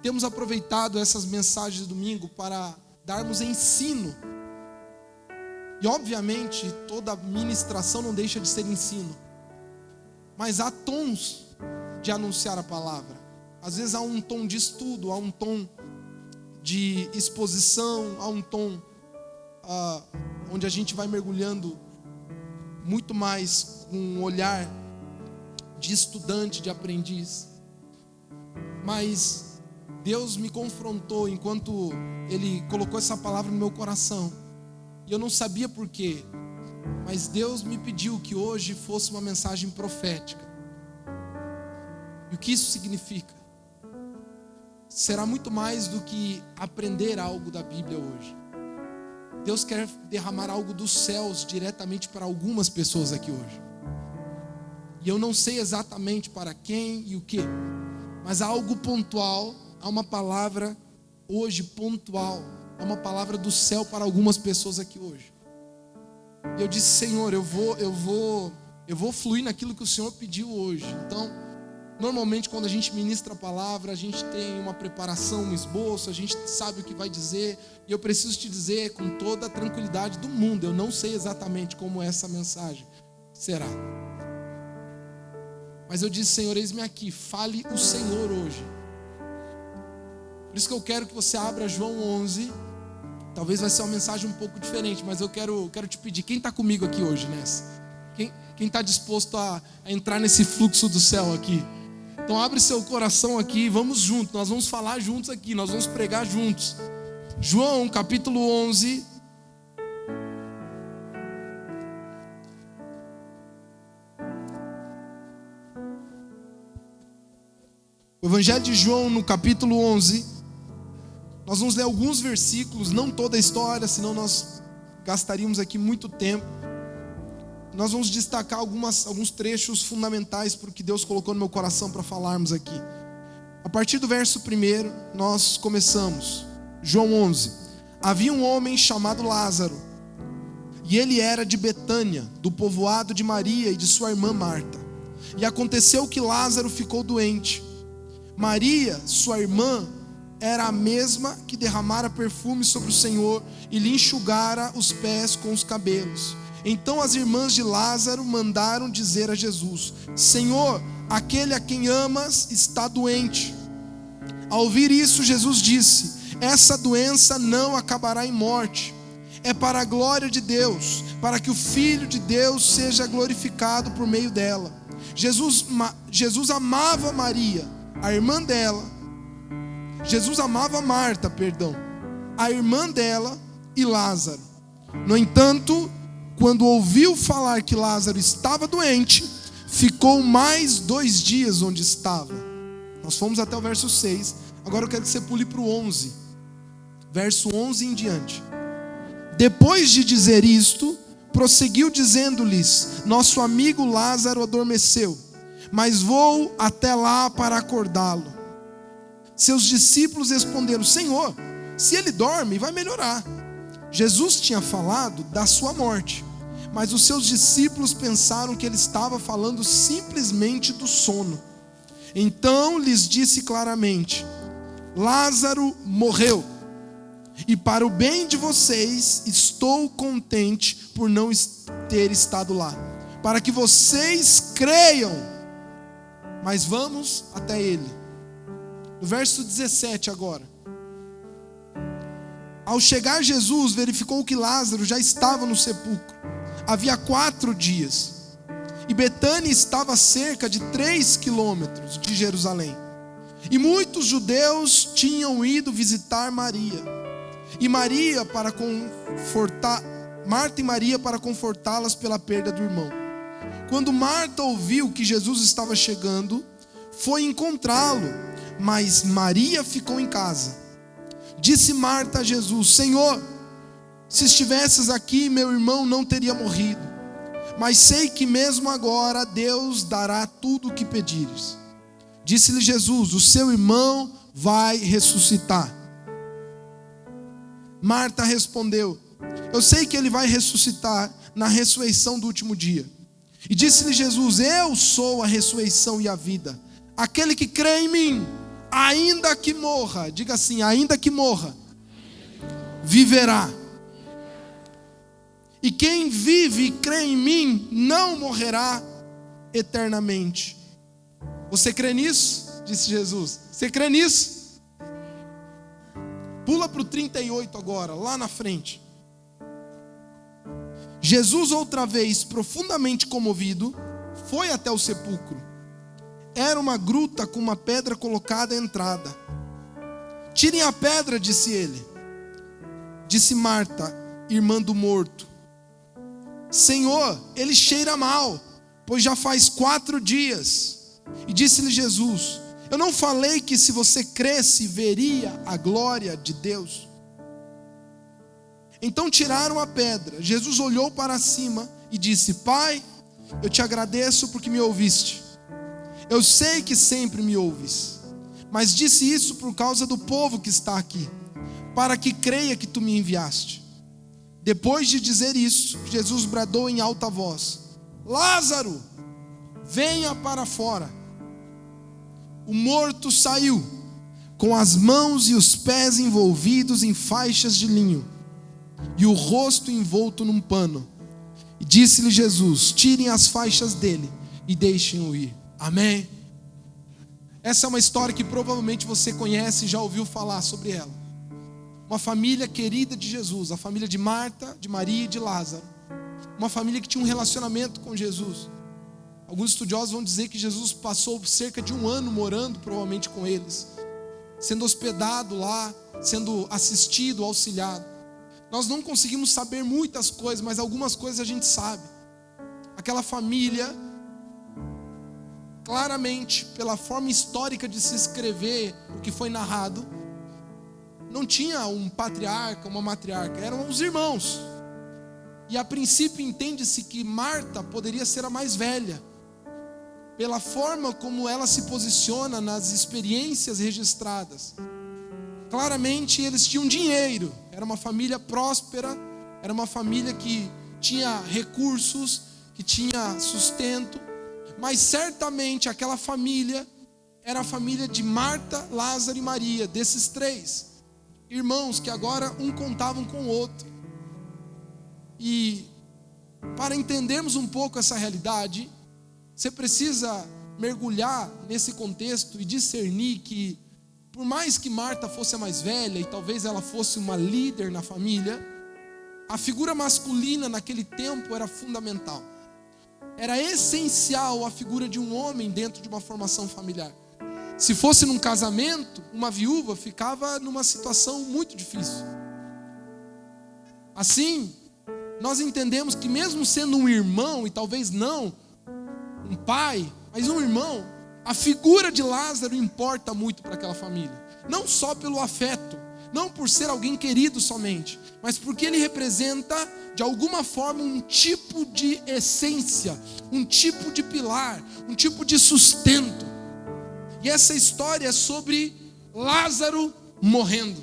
temos aproveitado essas mensagens de domingo para darmos ensino. E obviamente toda ministração não deixa de ser ensino, mas há tons de anunciar a palavra. Às vezes há um tom de estudo, há um tom de exposição, há um tom onde a gente vai mergulhando muito mais com um olhar de estudante, de aprendiz. Mas Deus me confrontou enquanto Ele colocou essa palavra no meu coração, e eu não sabia porquê, mas Deus me pediu que hoje fosse uma mensagem profética. E o que isso significa? Será muito mais do que aprender algo da Bíblia hoje. Deus quer derramar algo dos céus diretamente para algumas pessoas aqui hoje. E eu não sei exatamente para quem e o que, mas há algo pontual, há uma palavra hoje pontual, há uma palavra do céu para algumas pessoas aqui hoje. E eu disse: Senhor, eu vou fluir naquilo que o Senhor pediu hoje. Então, normalmente quando a gente ministra a palavra, a gente tem uma preparação, um esboço, a gente sabe o que vai dizer. E eu preciso te dizer com toda a tranquilidade do mundo, eu não sei exatamente como essa mensagem será. Mas eu disse: Senhor, eis-me aqui, fale o Senhor hoje. Por isso que eu quero que você abra João 11. Talvez vai ser uma mensagem um pouco diferente, mas eu quero te pedir, quem está comigo aqui hoje nessa? Quem está disposto a entrar nesse fluxo do céu aqui? Então abre seu coração aqui, vamos juntos, nós vamos falar juntos aqui, nós vamos pregar juntos. João capítulo 11. O Evangelho de João no capítulo 11. Nós vamos ler alguns versículos, não toda a história, senão nós gastaríamos aqui muito tempo. Nós vamos destacar alguns trechos fundamentais para o que Deus colocou no meu coração para falarmos aqui. A partir do verso 1, nós começamos. João 11. Havia um homem chamado Lázaro, e ele era de Betânia, do povoado de Maria e de sua irmã Marta. E aconteceu que Lázaro ficou doente. Maria, sua irmã, era a mesma que derramara perfume sobre o Senhor e lhe enxugara os pés com os cabelos. Então as irmãs de Lázaro mandaram dizer a Jesus: Senhor, aquele a quem amas está doente. Ao ouvir isso, Jesus disse: essa doença não acabará em morte. É para a glória de Deus, para que o Filho de Deus seja glorificado por meio dela. Jesus amava Maria, a irmã dela. Jesus amava Marta, a irmã dela e Lázaro. No entanto, quando ouviu falar que Lázaro estava doente, ficou mais 2 dias onde estava. Nós fomos até o verso 6. Agora eu quero que você pule para o 11. Verso 11 em diante. Depois de dizer isto, prosseguiu dizendo-lhes: nosso amigo Lázaro adormeceu, mas vou até lá para acordá-lo. Seus discípulos responderam: Senhor, se ele dorme, vai melhorar. Jesus tinha falado da sua morte, mas os seus discípulos pensaram que ele estava falando simplesmente do sono. Então lhes disse claramente: Lázaro morreu, e para o bem de vocês estou contente por não ter estado lá, para que vocês creiam. Mas vamos até ele. No verso 17 agora. Ao chegar Jesus, verificou que Lázaro já estava no sepulcro. Havia 4 dias. E Betânia estava a cerca de 3 quilômetros de Jerusalém. E muitos judeus tinham ido visitar Maria. Marta e Maria para confortá-las pela perda do irmão. Quando Marta ouviu que Jesus estava chegando, foi encontrá-lo. Mas Maria ficou em casa. Disse Marta a Jesus: Senhor, se estivesses aqui, meu irmão não teria morrido. Mas sei que mesmo agora Deus dará tudo o que pedires. Disse-lhe Jesus: o seu irmão vai ressuscitar. Marta respondeu: eu sei que ele vai ressuscitar na ressurreição do último dia. E disse-lhe Jesus: eu sou a ressurreição e a vida. Aquele que crê em mim, ainda que morra, diga assim, ainda que morra, viverá. E quem vive e crê em mim não morrerá eternamente. Você crê nisso? Disse Jesus. Você crê nisso? Pula para o 38 agora, lá na frente. Jesus outra vez, profundamente comovido, foi até o sepulcro. Era uma gruta com uma pedra colocada à entrada. Tirem a pedra, disse ele. Disse Marta, irmã do morto: Senhor, ele cheira mal, pois já faz 4 dias. E disse-lhe Jesus: eu não falei que se você cresce, veria a glória de Deus? Então tiraram a pedra. Jesus olhou para cima e disse: Pai, eu te agradeço porque me ouviste. Eu sei que sempre me ouves, mas disse isso por causa do povo que está aqui, para que creia que tu me enviaste. Depois de dizer isso, Jesus bradou em alta voz: Lázaro, venha para fora. O morto saiu, com as mãos e os pés envolvidos em faixas de linho, e o rosto envolto num pano. E disse-lhe Jesus: tirem as faixas dele e deixem-o ir. Amém? Essa é uma história que provavelmente você conhece e já ouviu falar sobre ela. Uma família querida de Jesus, a família de Marta, de Maria e de Lázaro. Uma família que tinha um relacionamento com Jesus. Alguns estudiosos vão dizer que Jesus passou cerca de 1 ano morando provavelmente com eles, sendo hospedado lá, sendo assistido, auxiliado. Nós não conseguimos saber muitas coisas, mas algumas coisas a gente sabe. Aquela família, claramente, pela forma histórica de se escrever o que foi narrado, não tinha um patriarca, uma matriarca, eram os irmãos. E a princípio entende-se que Marta poderia ser a mais velha, pela forma como ela se posiciona nas experiências registradas. Claramente eles tinham dinheiro, era uma família próspera, era uma família que tinha recursos, que tinha sustento, mas certamente aquela família era a família de Marta, Lázaro e Maria, desses 3 irmãos que agora um contavam com o outro. E para entendermos um pouco essa realidade, você precisa mergulhar nesse contexto e discernir que, por mais que Marta fosse a mais velha e talvez ela fosse uma líder na família, a figura masculina naquele tempo era fundamental. Era essencial a figura de um homem dentro de uma formação familiar. Se fosse num casamento, uma viúva ficava numa situação muito difícil. Assim, nós entendemos que mesmo sendo um irmão, e talvez não um pai, mas um irmão, a figura de Lázaro importa muito para aquela família. Não só pelo afeto, não por ser alguém querido somente, mas porque ele representa, de alguma forma, um tipo de essência, um tipo de pilar, um tipo de sustento. E essa história é sobre Lázaro morrendo.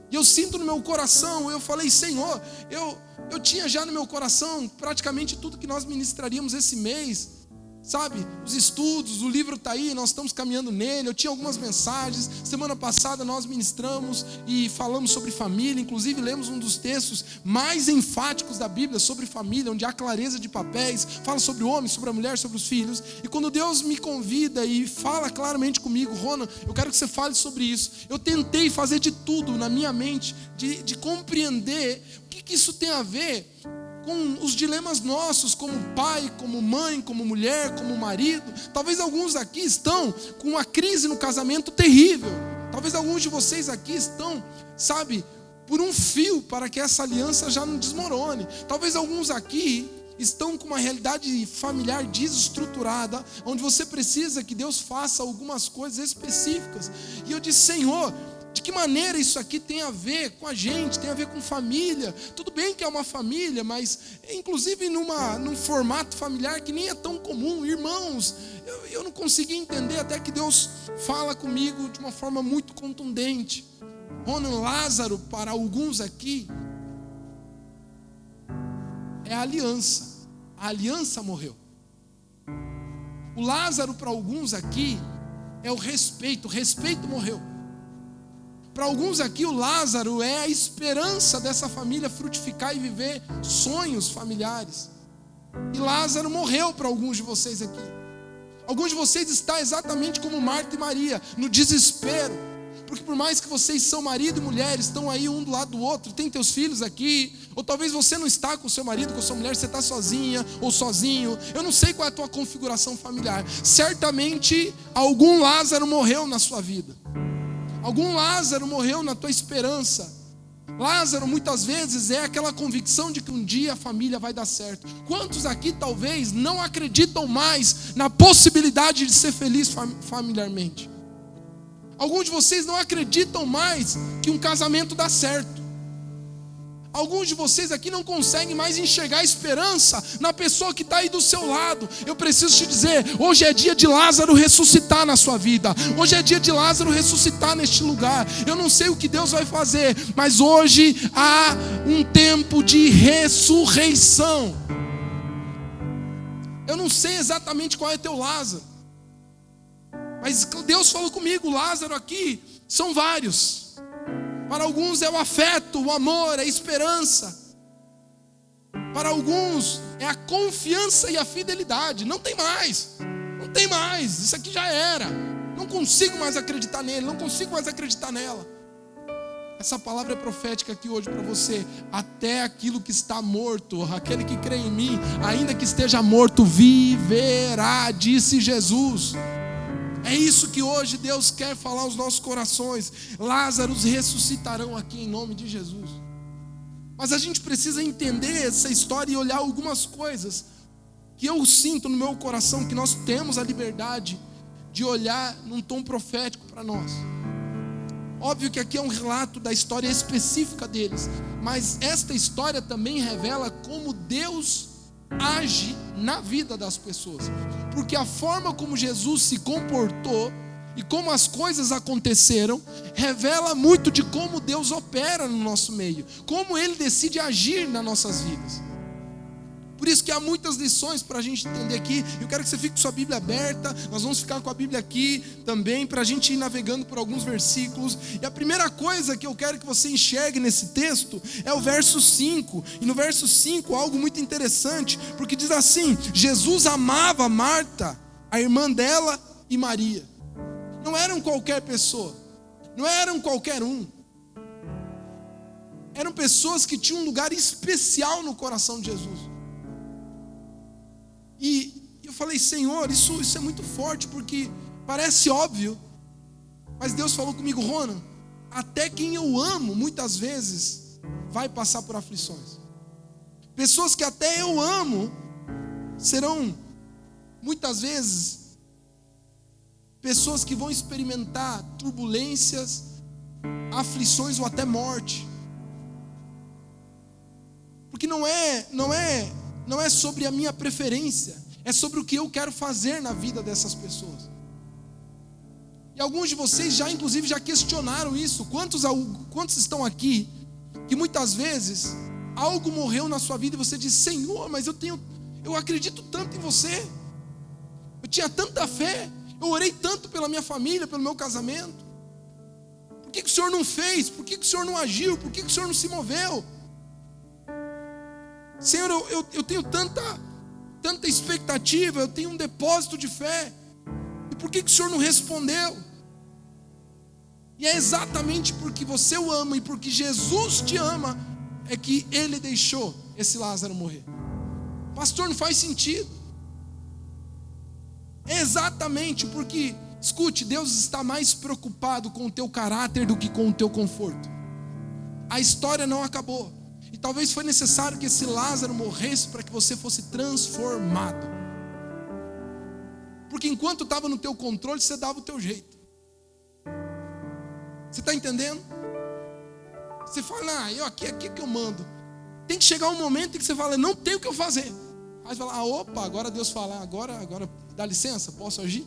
E eu sinto no meu coração, eu falei: Senhor, eu tinha já no meu coração praticamente tudo que nós ministraríamos esse mês. Sabe, os estudos, o livro está aí, nós estamos caminhando nele. Eu tinha algumas mensagens. Semana passada nós ministramos e falamos sobre família. Inclusive lemos um dos textos mais enfáticos da Bíblia sobre família, onde há clareza de papéis. Fala sobre o homem, sobre a mulher, sobre os filhos. E quando Deus me convida e fala claramente comigo: Ronan, eu quero que você fale sobre isso. Eu tentei fazer de tudo na minha mente, de compreender o que isso tem a ver com os dilemas nossos, como pai, como mãe, como mulher, como marido. Talvez alguns aqui estão com uma crise no casamento terrível. Talvez alguns de vocês aqui estão, sabe, por um fio para que essa aliança já não desmorone. Talvez alguns aqui estão com uma realidade familiar desestruturada, onde você precisa que Deus faça algumas coisas específicas. E eu disse: Senhor, de que maneira isso aqui tem a ver com a gente, tem a ver com família? Tudo bem que é uma família, mas inclusive num formato familiar que nem é tão comum. Irmãos, eu não consegui entender, até que Deus fala comigo de uma forma muito contundente. Ronan, Lázaro, para alguns aqui, é a aliança. A aliança morreu. O Lázaro, para alguns aqui, é o respeito. O respeito morreu. Para alguns aqui, o Lázaro é a esperança dessa família frutificar e viver sonhos familiares. E Lázaro morreu para alguns de vocês aqui. Alguns de vocês estão exatamente como Marta e Maria, no desespero. Porque por mais que vocês são marido e mulher, estão aí um do lado do outro, tem teus filhos aqui, ou talvez você não está com seu marido, com sua mulher, você está sozinha ou sozinho. Eu não sei qual é a tua configuração familiar. Certamente algum Lázaro morreu na sua vida. Algum Lázaro morreu na tua esperança. Lázaro muitas vezes é aquela convicção de que um dia a família vai dar certo. Quantos aqui talvez não acreditam mais na possibilidade de ser feliz familiarmente? Alguns de vocês não acreditam mais que um casamento dá certo. Alguns de vocês aqui não conseguem mais enxergar a esperança na pessoa que está aí do seu lado. Eu preciso te dizer, hoje é dia de Lázaro ressuscitar na sua vida. Hoje é dia de Lázaro ressuscitar neste lugar. Eu não sei o que Deus vai fazer, mas hoje há um tempo de ressurreição. Eu não sei exatamente qual é teu Lázaro, mas Deus falou comigo, Lázaro aqui são vários. Para alguns é o afeto, o amor, a esperança. Para alguns é a confiança e a fidelidade. Não tem mais. Não tem mais. Isso aqui já era. Não consigo mais acreditar nele. Não consigo mais acreditar nela. Essa palavra é profética aqui hoje para você. Até aquilo que está morto, aquele que crê em mim, ainda que esteja morto, viverá, disse Jesus. É isso que hoje Deus quer falar aos nossos corações. Lázaros ressuscitarão aqui em nome de Jesus. Mas a gente precisa entender essa história e olhar algumas coisas que eu sinto no meu coração, que nós temos a liberdade de olhar num tom profético para nós. Óbvio que aqui é um relato da história específica deles, mas esta história também revela como Deus age na vida das pessoas, porque a forma como Jesus se comportou e como as coisas aconteceram revela muito de como Deus opera no nosso meio, como Ele decide agir nas nossas vidas. Por isso que há muitas lições para a gente entender aqui. Eu quero que você fique com sua Bíblia aberta. Nós vamos ficar com a Bíblia aqui também, para a gente ir navegando por alguns versículos. E a primeira coisa que eu quero que você enxergue nesse texto é o verso 5. E no verso 5, algo muito interessante, porque diz assim: Jesus amava Marta, a irmã dela, e Maria. Não eram qualquer pessoa, não eram qualquer um. Eram pessoas que tinham um lugar especial no coração de Jesus. E eu falei, Senhor, isso é muito forte, porque parece óbvio, mas Deus falou comigo, Ronan, até quem eu amo, muitas vezes, vai passar por aflições. Pessoas que até eu amo, serão, muitas vezes, pessoas que vão experimentar turbulências, aflições ou até morte. Porque não é sobre a minha preferência, é sobre o que eu quero fazer na vida dessas pessoas. E alguns de vocês inclusive já questionaram isso. Quantos estão aqui que muitas vezes algo morreu na sua vida e você diz, Senhor, mas eu acredito tanto em você, eu tinha tanta fé, eu orei tanto pela minha família, pelo meu casamento, por que o Senhor não fez? Por que o Senhor não agiu? Por que o Senhor não se moveu? Senhor, eu tenho tanta expectativa, eu tenho um depósito de fé, e por que o Senhor não respondeu? E é exatamente porque você o ama e porque Jesus te ama, é que Ele deixou esse Lázaro morrer. Pastor, não faz sentido. É exatamente porque, escute, Deus está mais preocupado com o teu caráter do que com o teu conforto. A história não acabou. E talvez foi necessário que esse Lázaro morresse para que você fosse transformado. Porque enquanto estava no teu controle, você dava o teu jeito. Você está entendendo? Você fala, aqui que eu mando. Tem que chegar um momento em que você fala, não tem o que eu fazer. Aí você fala, opa, agora Deus fala, agora dá licença, posso agir?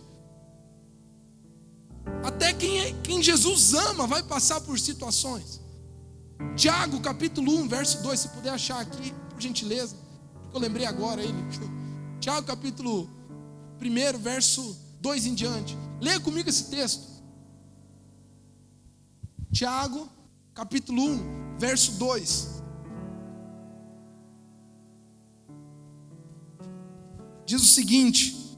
Até quem Jesus ama vai passar por situações. Tiago capítulo 1, verso 2, se puder achar aqui, por gentileza, porque eu lembrei agora ele. Tiago capítulo 1, verso 2 em diante. Leia comigo esse texto. Tiago, capítulo 1, verso 2. Diz o seguinte: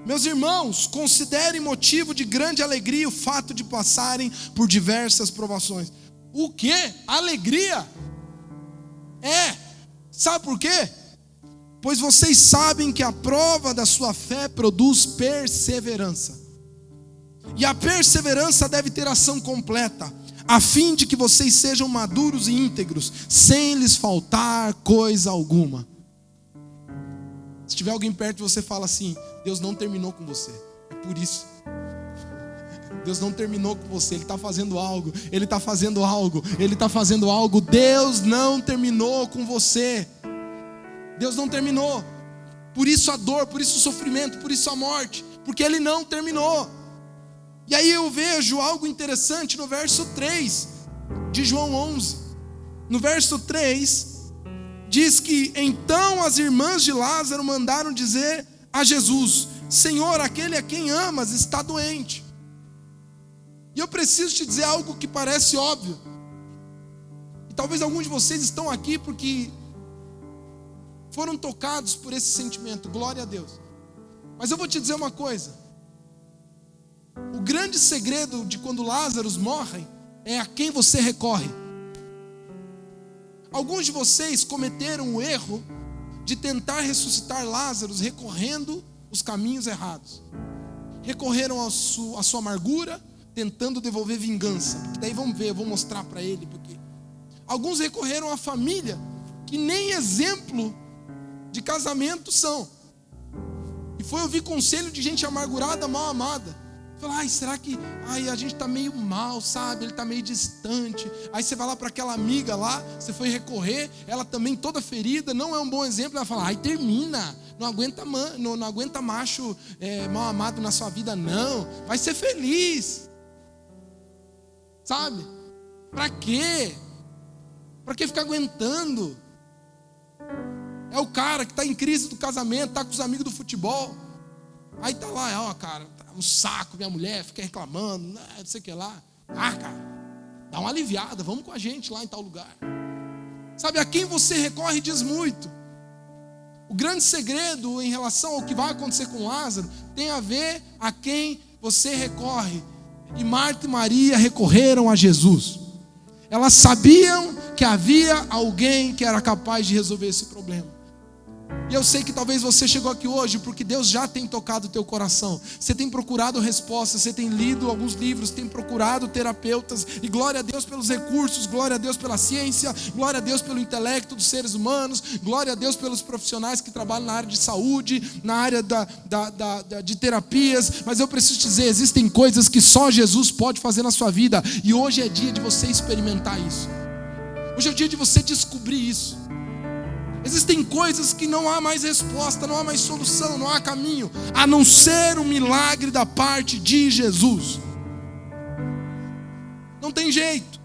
meus irmãos, considerem motivo de grande alegria o fato de passarem por diversas provações. O quê? Alegria? Sabe por quê? Pois vocês sabem que a prova da sua fé produz perseverança. E a perseverança deve ter ação completa, a fim de que vocês sejam maduros e íntegros, sem lhes faltar coisa alguma. Se tiver alguém perto de você, fala assim: Deus não terminou com você. É por isso. Deus não terminou com você. Ele está fazendo algo. Ele está fazendo algo. Ele está fazendo algo. Deus não terminou com você. Deus não terminou. Por isso a dor, por isso o sofrimento, por isso a morte. Porque Ele não terminou. E aí eu vejo algo interessante no verso 3 de João 11. No verso 3, diz que então as irmãs de Lázaro mandaram dizer a Jesus: Senhor, aquele a quem amas está doente. E eu preciso te dizer algo que parece óbvio. E talvez alguns de vocês estão aqui porque foram tocados por esse sentimento. Glória a Deus. Mas eu vou te dizer uma coisa. O grande segredo de quando Lázaro morre é a quem você recorre. Alguns de vocês cometeram o erro de tentar ressuscitar Lázaro recorrendo os caminhos errados. Recorreram à sua amargura, tentando devolver vingança. Porque daí vamos ver, eu vou mostrar para ele porque. Alguns recorreram à família, que nem exemplo de casamento são. E foi ouvir conselho de gente amargurada, mal amada. Falar: será que a gente está meio mal, sabe? Ele está meio distante. Aí você vai lá para aquela amiga lá, você foi recorrer, ela também toda ferida, não é um bom exemplo. Ela fala: termina, não aguenta macho mal amado na sua vida, não. Vai ser feliz, sabe? Para quê? Para que ficar aguentando? É o cara que está em crise do casamento, está com os amigos do futebol. Aí tá lá, cara, um saco, minha mulher fica reclamando, não sei o que lá. Cara, dá uma aliviada, vamos com a gente lá em tal lugar. Sabe, a quem você recorre diz muito. O grande segredo em relação ao que vai acontecer com Lázaro tem a ver a quem você recorre. E Marta e Maria recorreram a Jesus. Elas sabiam que havia alguém que era capaz de resolver esse problema. E eu sei que talvez você chegou aqui hoje porque Deus já tem tocado o teu coração. Você tem procurado respostas, você tem lido alguns livros, tem procurado terapeutas. E glória a Deus pelos recursos, glória a Deus pela ciência, glória a Deus pelo intelecto dos seres humanos, glória a Deus pelos profissionais que trabalham na área de saúde, na área de terapias. Mas eu preciso te dizer, existem coisas que só Jesus pode fazer na sua vida. E hoje é dia de você experimentar isso. Hoje é o dia de você descobrir isso. Existem coisas que não há mais resposta, não há mais solução, não há caminho, a não ser um milagre da parte de Jesus. Não tem jeito.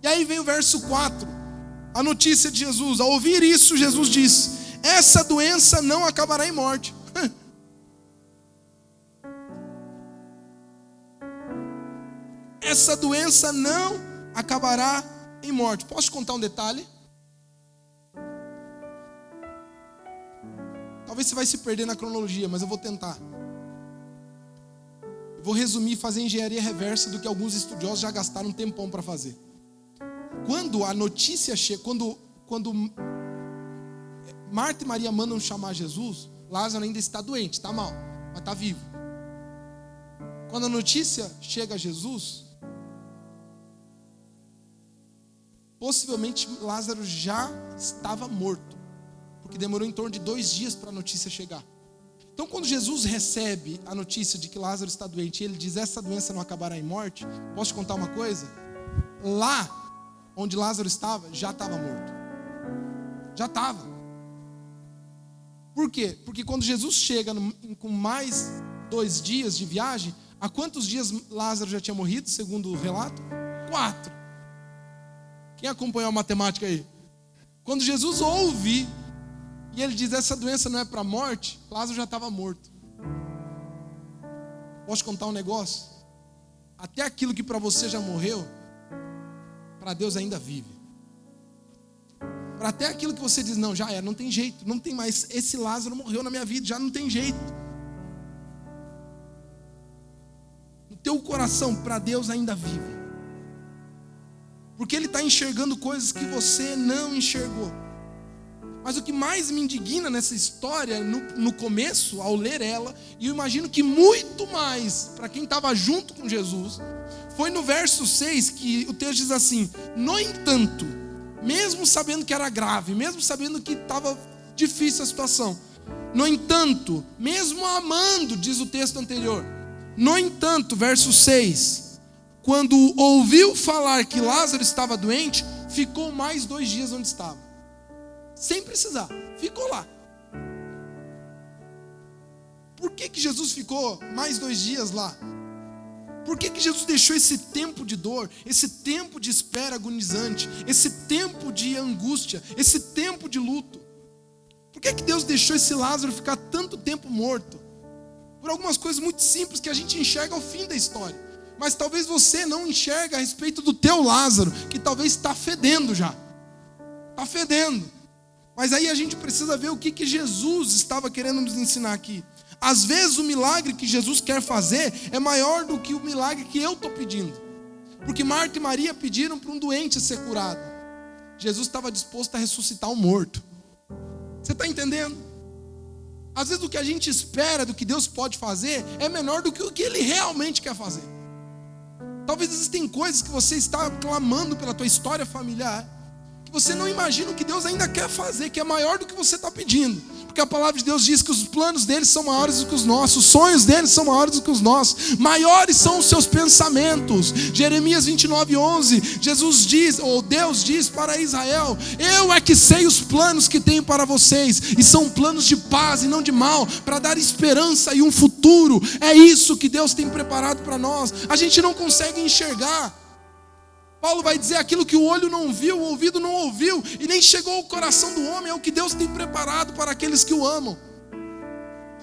E aí vem o verso 4, a notícia de Jesus. Ao ouvir isso, Jesus disse: essa doença não acabará em morte. Essa doença não acabará em morte. Posso te contar um detalhe? Talvez você vai se perder na cronologia, mas eu vou tentar. Eu vou resumir e fazer engenharia reversa do que alguns estudiosos já gastaram um tempão para fazer. Quando a notícia chega, quando Marta e Maria mandam chamar Jesus, Lázaro ainda está doente, está mal, mas está vivo. Quando a notícia chega a Jesus, possivelmente Lázaro já estava morto. Porque demorou em torno de 2 dias para a notícia chegar. Então quando Jesus recebe a notícia de que Lázaro está doente, e ele diz: essa doença não acabará em morte. Posso te contar uma coisa? Lá onde Lázaro estava, já estava morto. Já estava. Por quê? Porque quando Jesus chega com mais 2 dias de viagem, há quantos dias Lázaro já tinha morrido, segundo o relato? 4. Quem acompanhou a matemática aí? Quando Jesus ouve E ele diz, essa doença não é para a morte, Lázaro já estava morto. Posso te contar um negócio? Até aquilo que para você já morreu, para Deus ainda vive. Para até aquilo que você diz, não, já era, não tem jeito, não tem mais, esse Lázaro morreu na minha vida, já não tem jeito. No teu coração, para Deus ainda vive. Porque Ele está enxergando coisas que você não enxergou. Mas o que mais me indigna nessa história, no começo, ao ler ela, e eu imagino que muito mais, para quem estava junto com Jesus, foi no verso 6 que o texto diz assim: no entanto, mesmo sabendo que era grave, mesmo sabendo que estava difícil a situação, no entanto, mesmo amando, diz o texto anterior, no entanto, verso 6, quando ouviu falar que Lázaro estava doente, ficou mais 2 dias onde estava. Sem precisar, ficou lá. Por que Jesus ficou mais 2 dias lá? Por que Jesus deixou esse tempo de dor, esse tempo de espera agonizante, esse tempo de angústia, esse tempo de luto? Por que Deus deixou esse Lázaro ficar tanto tempo morto? Por algumas coisas muito simples que a gente enxerga ao fim da história. Mas talvez você não enxerga a respeito do teu Lázaro, que talvez está fedendo já. Está fedendo. Mas aí a gente precisa ver o que Jesus estava querendo nos ensinar aqui. Às vezes o milagre que Jesus quer fazer é maior do que o milagre que eu estou pedindo. Porque Marta e Maria pediram para um doente ser curado. Jesus estava disposto a ressuscitar um morto. Você está entendendo? Às vezes o que a gente espera do que Deus pode fazer é menor do que o que Ele realmente quer fazer. Talvez existem coisas que você está clamando pela tua história familiar, você não imagina o que Deus ainda quer fazer, que é maior do que você está pedindo. Porque a palavra de Deus diz que os planos deles são maiores do que os nossos, os sonhos deles são maiores do que os nossos, maiores são os seus pensamentos. Jeremias 29:11, Jesus diz, ou Deus diz para Israel: eu é que sei os planos que tenho para vocês, e são planos de paz e não de mal, para dar esperança e um futuro. É isso que Deus tem preparado para nós. A gente não consegue enxergar. Paulo vai dizer: aquilo que o olho não viu, o ouvido não ouviu, e nem chegou ao coração do homem, é o que Deus tem preparado para aqueles que o amam.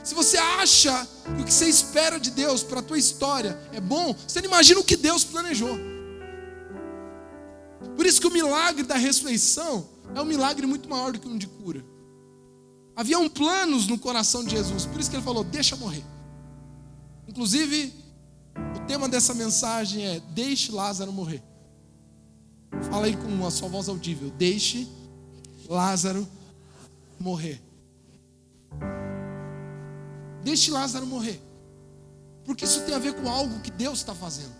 Se você acha que o que você espera de Deus para a tua história é bom, você não imagina o que Deus planejou. Por isso que o milagre da ressurreição é um milagre muito maior do que um de cura. Haviam planos no coração de Jesus, por isso que ele falou: deixa morrer. Inclusive, o tema dessa mensagem é: deixe Lázaro morrer. Fala aí com a sua voz audível: deixe Lázaro morrer. Deixe Lázaro morrer. Porque isso tem a ver com algo que Deus está fazendo.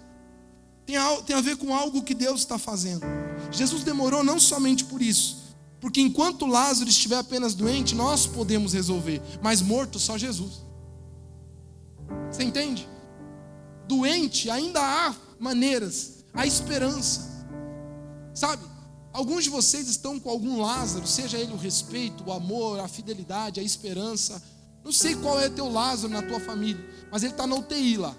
Tem a ver com algo que Deus está fazendo. Jesus demorou não somente por isso, porque enquanto Lázaro estiver apenas doente, nós podemos resolver, mas morto só Jesus. Você entende? Doente ainda há maneiras, há esperança. Sabe, alguns de vocês estão com algum Lázaro, seja ele o respeito, o amor, a fidelidade, a esperança. Não sei qual é o teu Lázaro na tua família, mas ele está na UTI lá.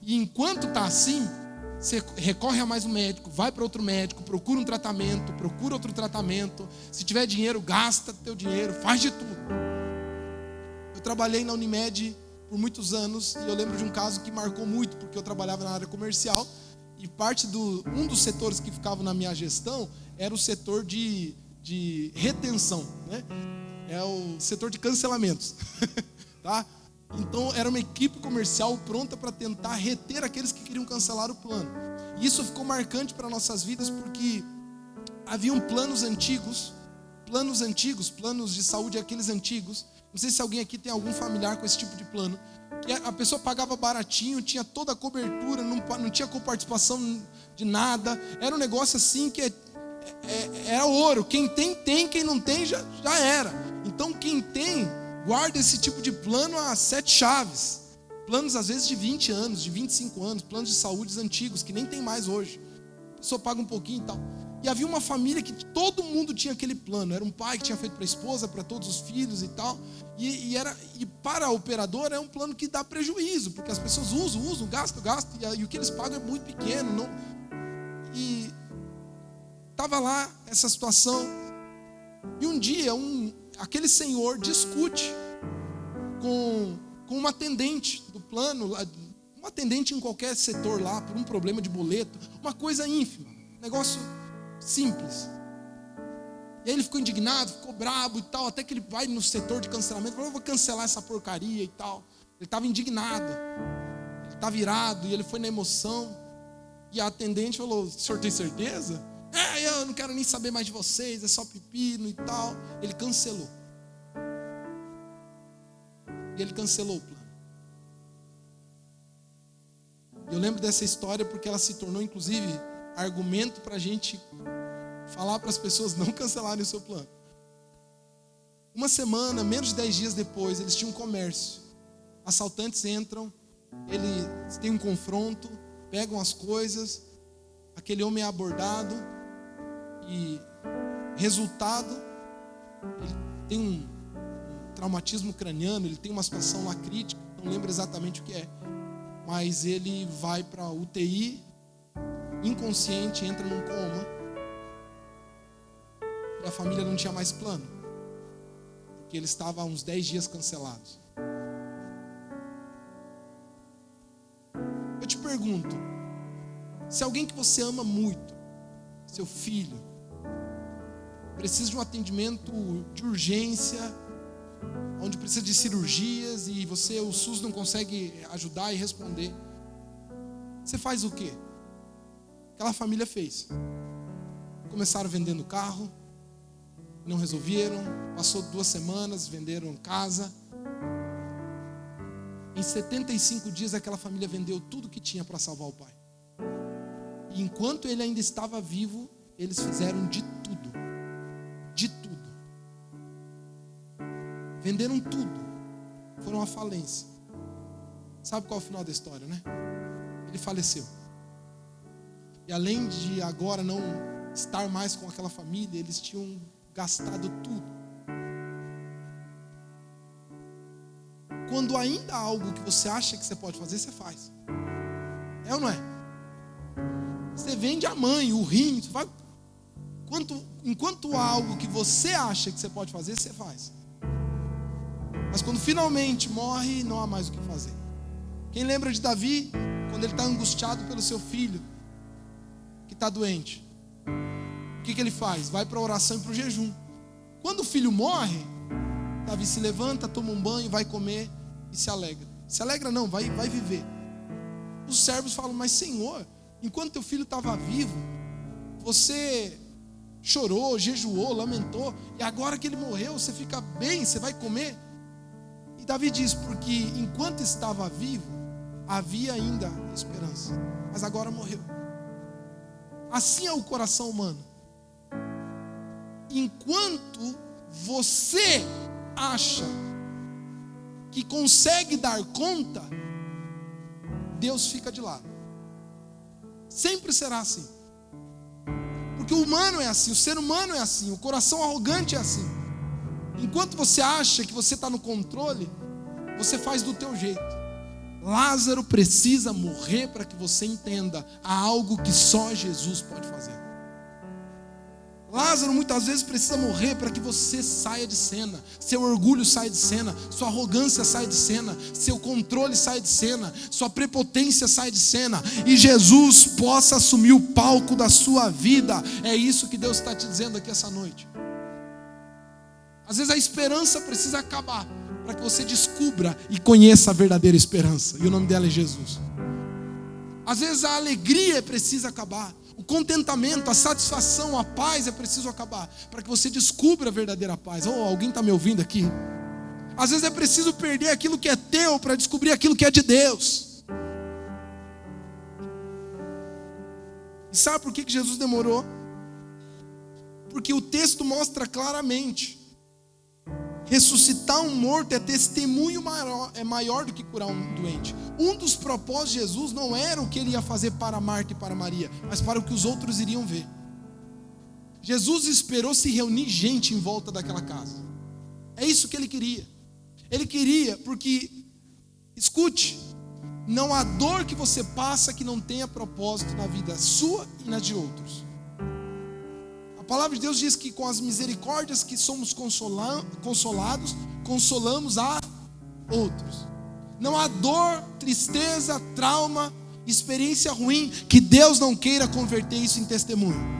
E enquanto está assim, você recorre a mais um médico, vai para outro médico, procura um tratamento, procura outro tratamento. Se tiver dinheiro, gasta teu dinheiro, faz de tudo. Eu trabalhei na Unimed por muitos anos, e eu lembro de um caso que marcou muito, porque eu trabalhava na área comercial, e um dos setores que ficava na minha gestão era o setor de retenção, né? É o setor de cancelamentos. Tá? Então era uma equipe comercial pronta para tentar reter aqueles que queriam cancelar o plano. E isso ficou marcante para nossas vidas, porque haviam planos antigos, planos de saúde aqueles antigos. Não sei se alguém aqui tem algum familiar com esse tipo de plano, que a pessoa pagava baratinho, tinha toda a cobertura, não tinha coparticipação de nada. Era um negócio assim que era ouro. Quem tem, quem não tem já era. Então quem tem, guarda esse tipo de plano a 7 chaves. Planos às vezes de 20 anos, de 25 anos, planos de saúde antigos, que nem tem mais hoje. A pessoa paga um pouquinho e tal. E havia uma família que todo mundo tinha aquele plano. Era um pai que tinha feito para a esposa, para todos os filhos e tal. E para a operadora é um plano que dá prejuízo, porque as pessoas usam, gastam, e o que eles pagam é muito pequeno. Estava lá essa situação. E um dia, aquele senhor discute com uma atendente do plano, uma atendente em qualquer setor lá, por um problema de boleto, uma coisa ínfima, negócio simples. E aí ele ficou indignado, ficou brabo e tal, até que ele vai no setor de cancelamento, falou, eu vou cancelar essa porcaria e tal. Ele estava indignado, ele estava irado, e ele foi na emoção. E a atendente falou, o senhor tem certeza? Eu não quero nem saber mais de vocês, é só pepino e tal. Ele cancelou. E ele cancelou o plano. Eu lembro dessa história porque ela se tornou, inclusive, argumento para a gente falar para as pessoas não cancelarem o seu plano. Uma semana, menos de 10 dias depois, eles tinham um comércio. Assaltantes entram, eles têm um confronto, pegam as coisas, aquele homem é abordado e, resultado, ele tem um traumatismo craniano, ele tem uma situação lá crítica, não lembro exatamente o que é, mas ele vai para a UTI, inconsciente, entra num coma, e a família não tinha mais plano, porque ele estava há uns 10 dias cancelados. Eu te pergunto, se alguém que você ama muito, seu filho, precisa de um atendimento de urgência, onde precisa de cirurgias e o SUS não consegue ajudar e responder, você faz o quê? Aquela família fez. Começaram vendendo carro, não resolveram, passou 2 semanas, venderam casa. Em 75 dias aquela família vendeu tudo que tinha para salvar o pai. E enquanto ele ainda estava vivo, eles fizeram de tudo. De tudo. Venderam tudo. Foram à falência. Sabe qual é o final da história, né? Ele faleceu. E além de agora não estar mais com aquela família, eles tinham gastado tudo. Quando ainda há algo que você acha que você pode fazer, você faz. É ou não é? Você vende a mãe, o rim, você vai... Enquanto há algo que você acha que você pode fazer, você faz. Mas quando finalmente morre, não há mais o que fazer. Quem lembra de Davi, quando ele está angustiado pelo seu filho, que está doente? O que ele faz? Vai para a oração e para o jejum. Quando o filho morre, Davi se levanta, toma um banho, vai comer e se alegra. Se alegra não, vai viver. Os servos falam, mas Senhor, enquanto teu filho estava vivo, você chorou, jejuou, lamentou, e agora que ele morreu, você fica bem, você vai comer? E Davi diz, porque enquanto estava vivo, havia ainda esperança, mas agora morreu. Assim é o coração humano. Enquanto você acha que consegue dar conta, Deus fica de lado. Sempre será assim. Porque o humano é assim, o ser humano é assim, o coração arrogante é assim. Enquanto você acha que você está no controle, você faz do teu jeito. Lázaro precisa morrer para que você entenda, há algo que só Jesus pode fazer. Lázaro muitas vezes precisa morrer para que você saia de cena, seu orgulho saia de cena, sua arrogância saia de cena, seu controle saia de cena, sua prepotência saia de cena, e Jesus possa assumir o palco da sua vida. É isso que Deus está te dizendo aqui essa noite. Às vezes a esperança precisa acabar para que você descubra e conheça a verdadeira esperança, e o nome dela é Jesus. Às vezes a alegria precisa acabar, o contentamento, a satisfação, a paz é preciso acabar, para que você descubra a verdadeira paz. Alguém está me ouvindo aqui? Às vezes é preciso perder aquilo que é teu, para descobrir aquilo que é de Deus. E sabe por que Jesus demorou? Porque o texto mostra claramente, ressuscitar um morto é testemunho maior do que curar um doente. Um dos propósitos de Jesus não era o que ele ia fazer para Marta e para Maria, mas para o que os outros iriam ver. Jesus esperou se reunir gente em volta daquela casa. É isso que ele queria. Ele queria, porque, escute, não há dor que você passa que não tenha propósito na vida sua e na de outros. palavra de Deus diz que com as misericórdias que somos consolados, consolamos a outros. Não há dor, tristeza, trauma, experiência ruim que Deus não queira converter isso em testemunho.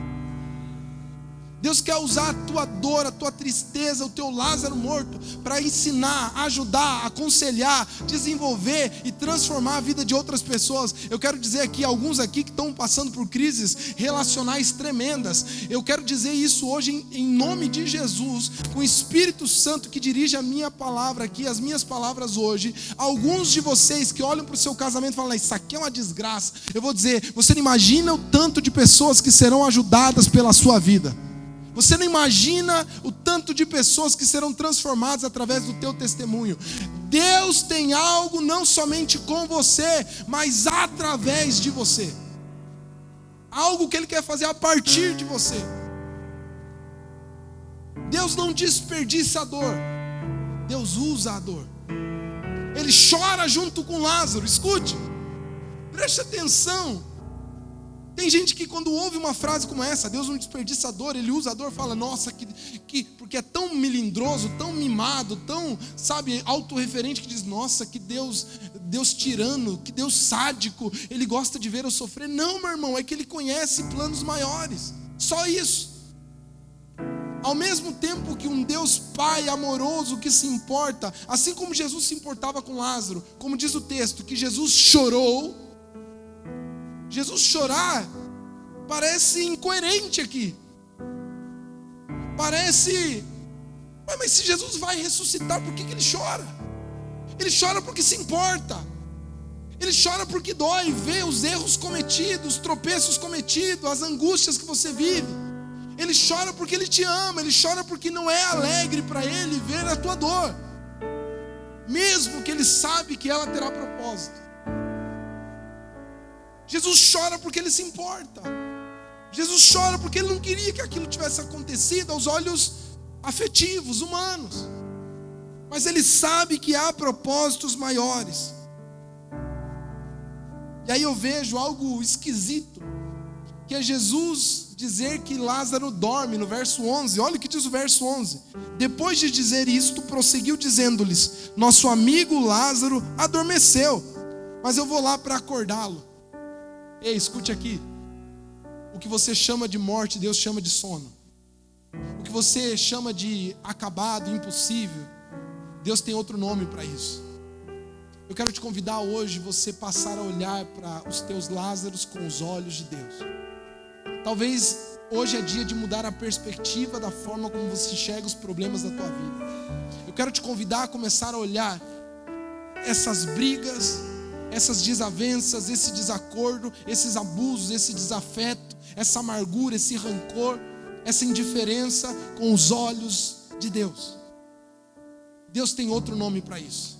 Deus quer usar a tua dor, a tua tristeza, o teu Lázaro morto para ensinar, ajudar, aconselhar, desenvolver e transformar a vida de outras pessoas. Eu quero dizer aqui, alguns aqui que estão passando por crises relacionais tremendas, eu quero dizer isso hoje em nome de Jesus, com o Espírito Santo que dirige a minha palavra aqui, as minhas palavras hoje. Alguns de vocês que olham para o seu casamento e falam, isso aqui é uma desgraça, eu vou dizer, você não imagina o tanto de pessoas que serão ajudadas pela sua vida. Você não imagina o tanto de pessoas que serão transformadas através do teu testemunho. Deus tem algo não somente com você, mas através de você. Algo que Ele quer fazer a partir de você. Deus não desperdiça a dor. Deus usa a dor. Ele chora junto com Lázaro. Escute, preste atenção. Tem gente que quando ouve uma frase como essa, Deus não desperdiça a dor, Ele usa a dor, fala, nossa, porque é tão melindroso, tão mimado, tão, autorreferente, que diz, nossa, que Deus tirano, que Deus sádico, Ele gosta de ver eu sofrer. Não, meu irmão, é que Ele conhece planos maiores, só isso. Ao mesmo tempo que um Deus Pai amoroso que se importa, assim como Jesus se importava com Lázaro, como diz o texto, que Jesus chorou. Jesus chorar parece incoerente aqui. Parece, mas se Jesus vai ressuscitar, por que Ele chora? Ele chora porque se importa. Ele chora porque dói ver os erros cometidos, os tropeços cometidos, as angústias que você vive. Ele chora porque Ele te ama. Ele chora porque não é alegre para Ele ver a tua dor, mesmo que Ele sabe que ela terá propósito. Jesus chora porque Ele se importa. Jesus chora porque Ele não queria que aquilo tivesse acontecido aos olhos afetivos, humanos. Mas Ele sabe que há propósitos maiores. E aí eu vejo algo esquisito, que é Jesus dizer que Lázaro dorme, no verso 11. Olha o que diz o verso 11. Depois de dizer isto, prosseguiu dizendo-lhes, nosso amigo Lázaro adormeceu, mas eu vou lá para acordá-lo. Ei, escute aqui. O que você chama de morte, Deus chama de sono. O que você chama de acabado, impossível, Deus tem outro nome para isso. Eu quero te convidar hoje, você passar a olhar para os teus Lázaros com os olhos de Deus. Talvez hoje é dia de mudar a perspectiva da forma como você enxerga os problemas da tua vida. Eu quero te convidar a começar a olhar essas brigas, essas desavenças, esse desacordo, esses abusos, esse desafeto, essa amargura, esse rancor, essa indiferença com os olhos de Deus. Deus tem outro nome para isso.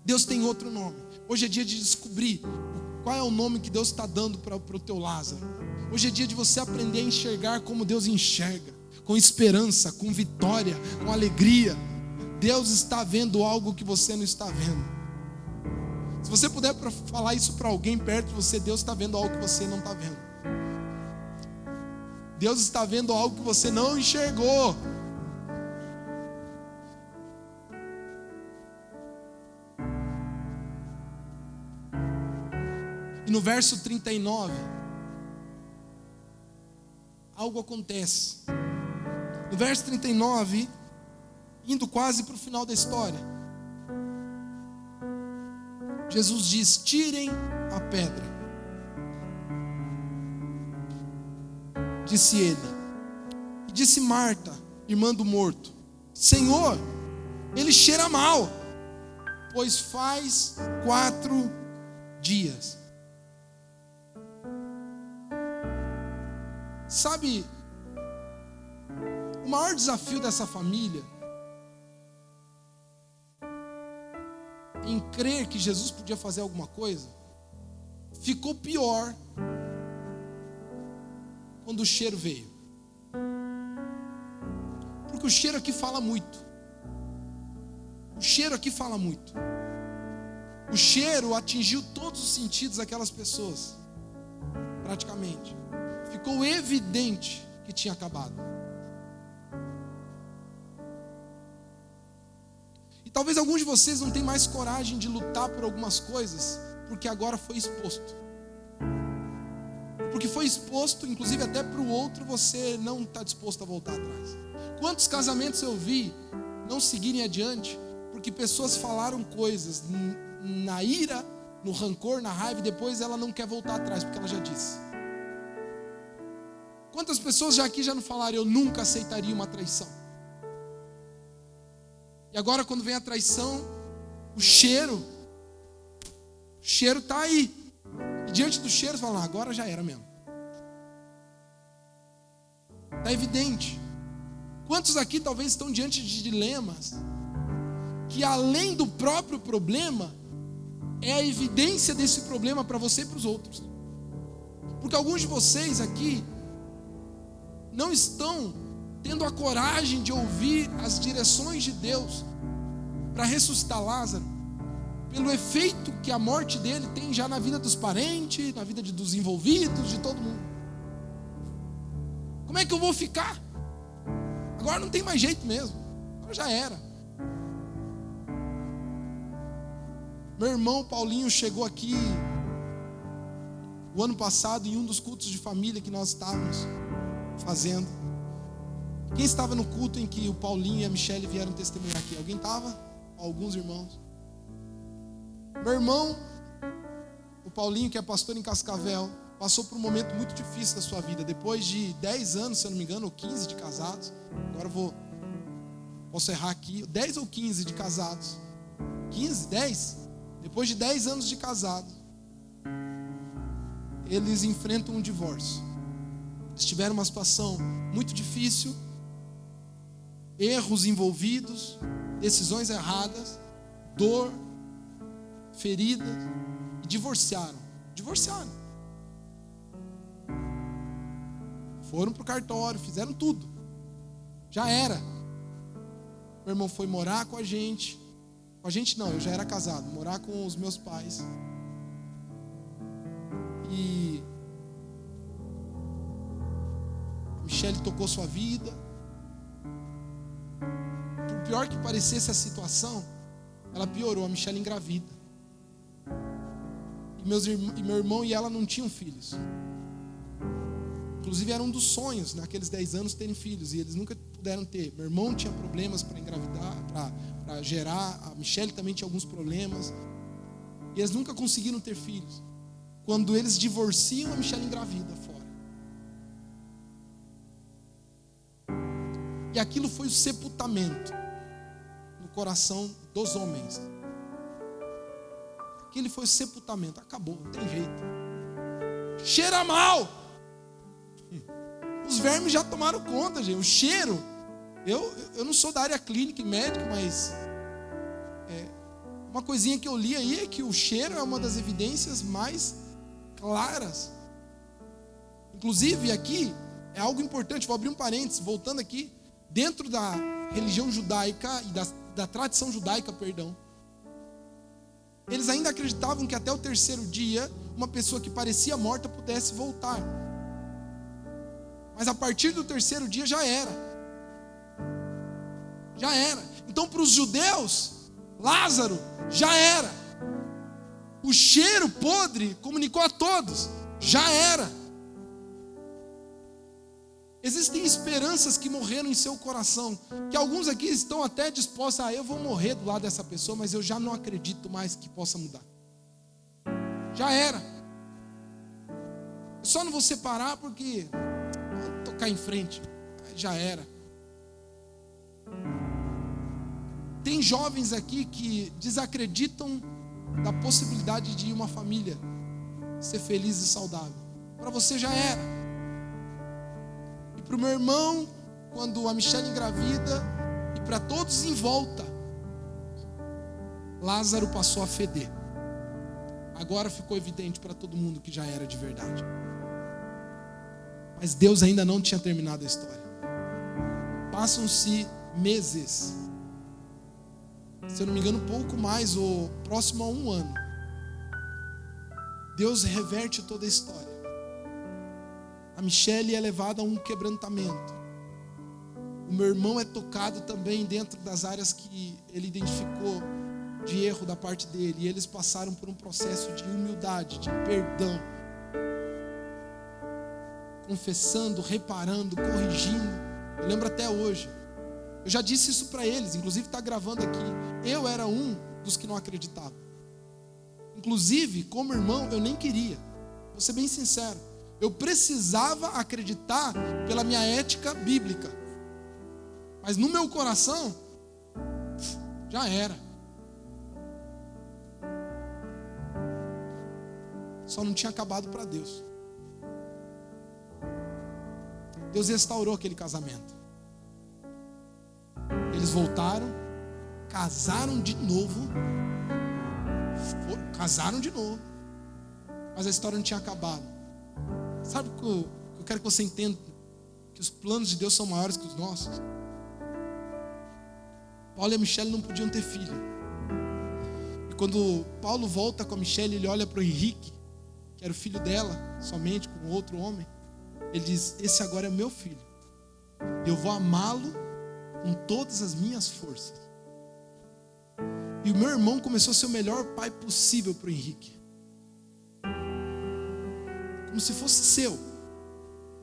Deus tem outro nome. Hoje é dia de descobrir qual é o nome que Deus está dando para o teu Lázaro. Hoje é dia de você aprender a enxergar como Deus enxerga, com esperança, com vitória, com alegria. Deus está vendo algo que você não está vendo. Se você puder falar isso para alguém perto de você, Deus está vendo algo que você não está vendo. Deus está vendo algo que você não enxergou. E no verso 39, algo acontece. No verso 39, indo quase para o final da história, Jesus diz, tirem a pedra. Disse ele. E disse Marta, irmã do morto, Senhor, ele cheira mal, pois faz 4 dias. Sabe, o maior desafio dessa família em crer que Jesus podia fazer alguma coisa, ficou pior quando o cheiro veio. Porque o cheiro aqui fala muito. O cheiro aqui fala muito. O cheiro atingiu todos os sentidos daquelas pessoas, praticamente. Ficou evidente que tinha acabado. E talvez alguns de vocês não tenham mais coragem de lutar por algumas coisas, porque agora foi exposto. Porque foi exposto, inclusive até para o outro, você não está disposto a voltar atrás. Quantos casamentos eu vi não seguirem adiante, porque pessoas falaram coisas na ira, no rancor, na raiva, e depois ela não quer voltar atrás, porque ela já disse. Quantas pessoas já aqui já não falaram, eu nunca aceitaria uma traição? E agora quando vem a traição, o cheiro está aí. E diante do cheiro, você fala, agora já era mesmo. Está evidente. Quantos aqui talvez estão diante de dilemas que além do próprio problema, é a evidência desse problema para você e para os outros. Porque alguns de vocês aqui não estão tendo a coragem de ouvir as direções de Deus para ressuscitar Lázaro, pelo efeito que a morte dele tem já na vida dos parentes, na vida dos envolvidos, de todo mundo. Como é que eu vou ficar? Agora não tem mais jeito mesmo, agora já era. Meu irmão Paulinho chegou aqui o ano passado em um dos cultos de família que nós estávamos fazendo. Quem estava no culto em que o Paulinho e a Michele vieram testemunhar aqui? Alguém estava? Alguns irmãos. Meu irmão, o Paulinho, que é pastor em Cascavel, passou por um momento muito difícil da sua vida. Depois de 10 anos, se eu não me engano, ou 15 de casados. Agora posso errar aqui. 10 ou 15 de casados. 15? 10? Depois de 10 anos de casado, eles enfrentam um divórcio. Eles tiveram uma situação muito difícil, erros envolvidos, decisões erradas, dor, feridas, e divorciaram. Foram para o cartório, fizeram tudo. Já era. Meu irmão foi morar com a gente. Com a gente não, eu já era casado. Morar com os meus pais. E Michele tocou sua vida. Por pior que parecesse a situação, ela piorou. A Michele engravida. E meu irmão e ela não tinham filhos. Inclusive era um dos sonhos naqueles 10 anos terem filhos, e eles nunca puderam ter. Meu irmão tinha problemas para engravidar, para gerar. A Michele também tinha alguns problemas. E eles nunca conseguiram ter filhos. Quando eles divorciam, a Michele engravida fora. E aquilo foi o sepultamento no coração dos homens. Aquele foi o sepultamento. Acabou, não tem jeito. Cheira mal. Os vermes já tomaram conta, gente. O cheiro. Eu não sou da área clínica e médica, mas uma coisinha que eu li aí é que o cheiro é uma das evidências mais claras. Inclusive aqui é algo importante. Vou abrir um parênteses, voltando aqui. Dentro da religião judaica e da tradição judaica, perdão, eles ainda acreditavam que até o 3º dia uma pessoa que parecia morta pudesse voltar. Mas a partir do 3º dia já era. Já era. Então para os judeus, Lázaro já era. O cheiro podre comunicou a todos. Já era. Existem esperanças que morreram em seu coração, que alguns aqui estão até dispostos a, eu vou morrer do lado dessa pessoa, mas eu já não acredito mais que possa mudar. Já era. Eu só não vou separar porque vou tocar em frente. Já era. Tem jovens aqui que desacreditam da possibilidade de uma família ser feliz e saudável. Para você já era. Para o meu irmão, quando a Michele engravida, e para todos em volta, Lázaro passou a feder. Agora ficou evidente para todo mundo que já era de verdade. Mas Deus ainda não tinha terminado a história. Passam-se meses, se eu não me engano, pouco mais, ou próximo a 1 ano. Deus reverte toda a história. A Michele é levada a um quebrantamento. O meu irmão é tocado também dentro das áreas que ele identificou de erro da parte dele. E eles passaram por um processo de humildade, de perdão. Confessando, reparando, corrigindo. Eu lembro até hoje. Eu já disse isso para eles, inclusive está gravando aqui. Eu era um dos que não acreditava. Inclusive, como irmão, eu nem queria. Vou ser bem sincero. Eu precisava acreditar pela minha ética bíblica. Mas no meu coração, já era. Só não tinha acabado para Deus. Deus restaurou aquele casamento. Eles voltaram, casaram de novo. Casaram de novo. Mas a história não tinha acabado. Sabe o que eu quero que você entenda? Que os planos de Deus são maiores que os nossos. Paulo e a Michele não podiam ter filho. E quando Paulo volta com a Michele, ele olha para o Henrique, que era o filho dela, somente com outro homem. Ele diz: esse agora é meu filho. Eu vou amá-lo com todas as minhas forças. E o meu irmão começou a ser o melhor pai possível para o Henrique. Como se fosse seu.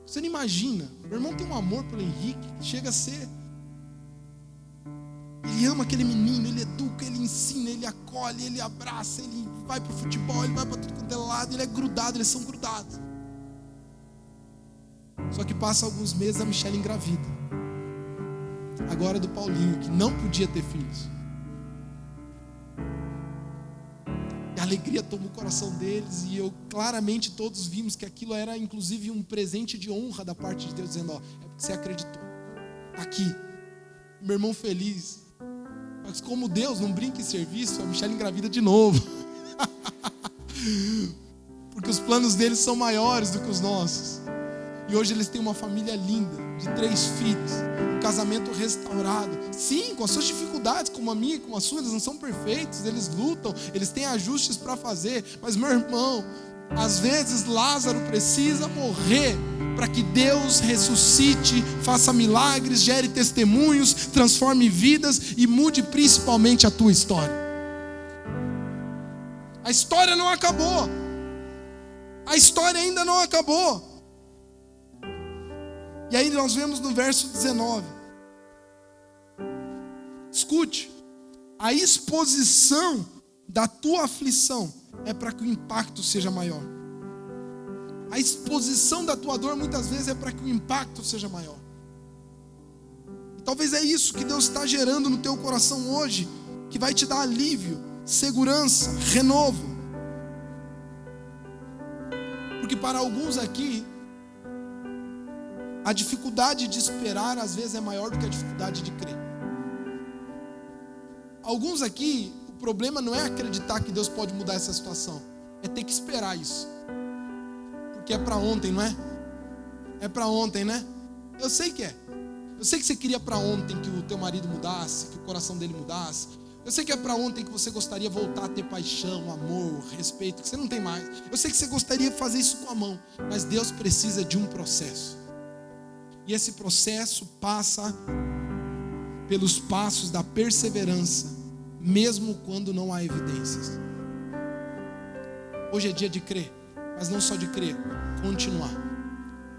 Você não imagina. Meu irmão tem um amor pelo Henrique que chega a ser. Ele ama aquele menino, ele educa, ele ensina, ele acolhe, ele abraça, ele vai para o futebol, ele vai para tudo quanto é lado, ele é grudado, eles são grudados. Só que passa alguns meses, a Michele engravida. Agora do Paulinho, que não podia ter filhos. E a alegria tomou o coração deles, e claramente todos vimos que aquilo era inclusive um presente de honra da parte de Deus, dizendo: ó, é porque você acreditou. Aqui, meu irmão feliz. Mas como Deus não brinca em serviço, a Michele engravida de novo. Porque os planos deles são maiores do que os nossos. E hoje eles têm uma família linda, de 3 filhos, um casamento restaurado. Sim, com as suas dificuldades, como a minha, como a sua, eles não são perfeitos, eles lutam, eles têm ajustes para fazer. Mas meu irmão, às vezes Lázaro precisa morrer para que Deus ressuscite, faça milagres, gere testemunhos, transforme vidas e mude principalmente a tua história. A história não acabou. A história ainda não acabou. E aí nós vemos no verso 19. Escute. A exposição da tua aflição é para que o impacto seja maior. A exposição da tua dor muitas vezes é para que o impacto seja maior. E talvez é isso que Deus está gerando no teu coração hoje, que vai te dar alívio, segurança, renovo. Porque para alguns aqui, a dificuldade de esperar às vezes é maior do que a dificuldade de crer. Alguns aqui, o problema não é acreditar que Deus pode mudar essa situação, é ter que esperar isso. Porque é para ontem, não é? É para ontem, né? Eu sei que é. Eu sei que você queria para ontem que o teu marido mudasse, que o coração dele mudasse. Eu sei que é para ontem que você gostaria de voltar a ter paixão, amor, respeito, que você não tem mais. Eu sei que você gostaria de fazer isso com a mão, mas Deus precisa de um processo. E esse processo passa pelos passos da perseverança, mesmo quando não há evidências. Hoje é dia de crer. Mas não só de crer, continuar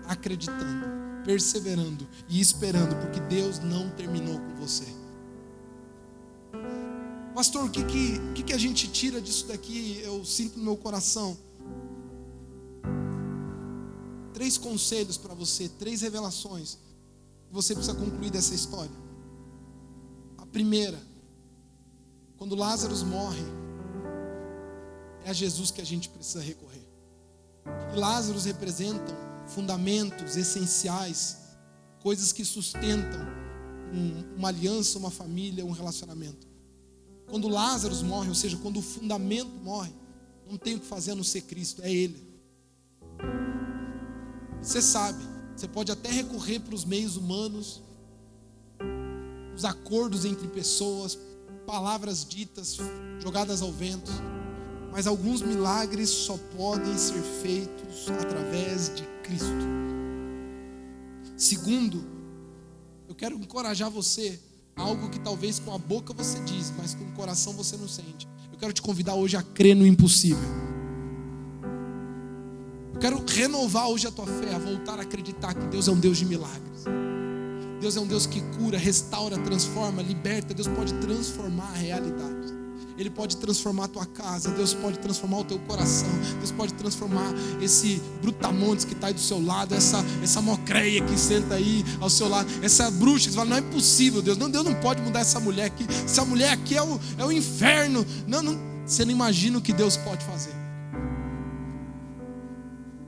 acreditando, perseverando e esperando, porque Deus não terminou com você. Pastor, o que a gente tira disso daqui? Eu sinto no meu coração 3 conselhos para você, 3 revelações que você precisa concluir dessa história. A primeira, quando Lázaro morre, é a Jesus que a gente precisa recorrer. E Lázaro representam fundamentos essenciais, coisas que sustentam uma aliança, uma família, um relacionamento. Quando Lázaro morre, ou seja, quando o fundamento morre, não tem o que fazer a não ser Cristo, é Ele. Você sabe, você pode até recorrer para os meios humanos, os acordos entre pessoas, palavras ditas, jogadas ao vento. Mas alguns milagres só podem ser feitos através de Cristo. Segundo, eu quero encorajar você a algo que talvez com a boca você diz, mas com o coração você não sente. Eu quero te convidar hoje a crer no impossível. Eu quero renovar hoje a tua fé, a voltar a acreditar que Deus é um Deus de milagres. Deus é um Deus que cura, restaura, transforma, liberta. Deus pode transformar a realidade. Ele pode transformar a tua casa. Deus pode transformar o teu coração. Deus pode transformar esse brutamontes que está aí do seu lado, essa mocreia que senta aí ao seu lado, essa bruxa que você fala, não é possível, Deus não pode mudar essa mulher aqui. Essa mulher aqui é o inferno. Não, você não imagina o que Deus pode fazer.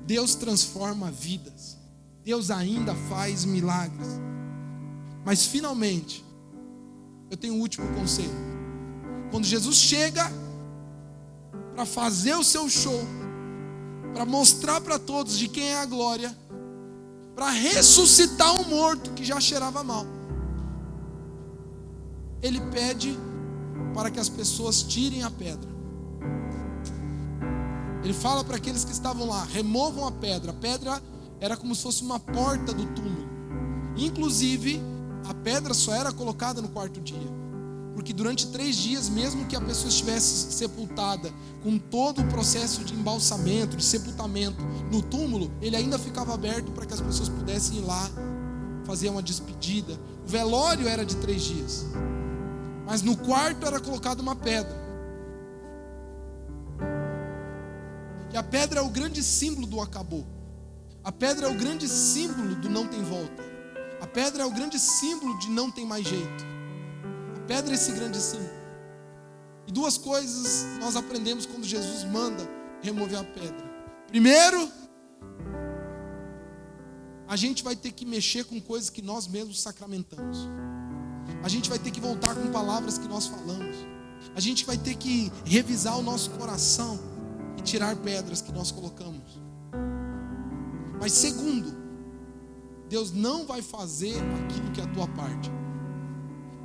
Deus transforma vidas. Deus ainda faz milagres. Mas finalmente, eu tenho um último conselho. Quando Jesus chega para fazer o seu show, para mostrar para todos de quem é a glória, para ressuscitar um morto que já cheirava mal, Ele pede para que as pessoas tirem a pedra. Ele fala para aqueles que estavam lá, removam a pedra. A pedra era como se fosse uma porta do túmulo. Inclusive, a pedra só era colocada no quarto dia, porque durante 3 dias, mesmo que a pessoa estivesse sepultada, com todo o processo de embalsamento, de sepultamento no túmulo, ele ainda ficava aberto para que as pessoas pudessem ir lá fazer uma despedida. O velório era de 3 dias, mas no quarto era colocada uma pedra. E a pedra é o grande símbolo do acabou. A pedra é o grande símbolo do não tem volta. A pedra é o grande símbolo de não tem mais jeito. A pedra é esse grande símbolo. E 2 coisas nós aprendemos quando Jesus manda remover a pedra. Primeiro, a gente vai ter que mexer com coisas que nós mesmos sacramentamos. A gente vai ter que voltar com palavras que nós falamos. A gente vai ter que revisar o nosso coração e tirar pedras que nós colocamos. Mas segundo, Deus não vai fazer aquilo que é a tua parte.